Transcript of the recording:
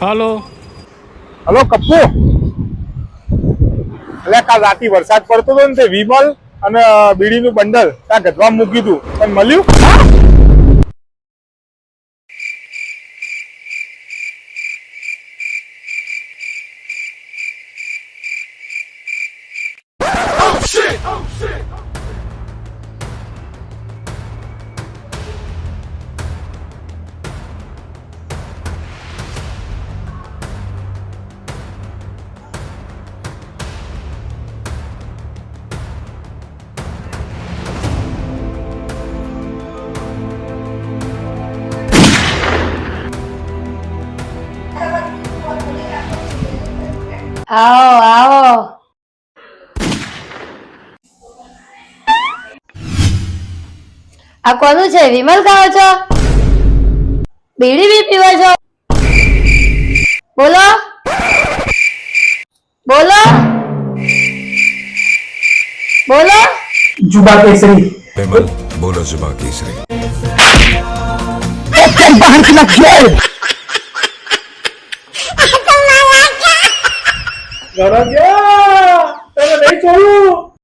Hello hello કપ્પુ, એટલે કાલ રાતે વરસાદ પડતો હતો ને તે વિમલ અને બીડીનું બંડલ ત્યાં ગધવામાં મૂકી હતું, પણ મળ્યું? આવો આવો. આ કોનું છે? વિમલ ખાઓ છો? બીડી બી પીવો છો? બોલો બોલો બોલો. जुबा केसरी विमल बोलो जुबा केसरी ઘરે ગયા તને નહીં છોડું.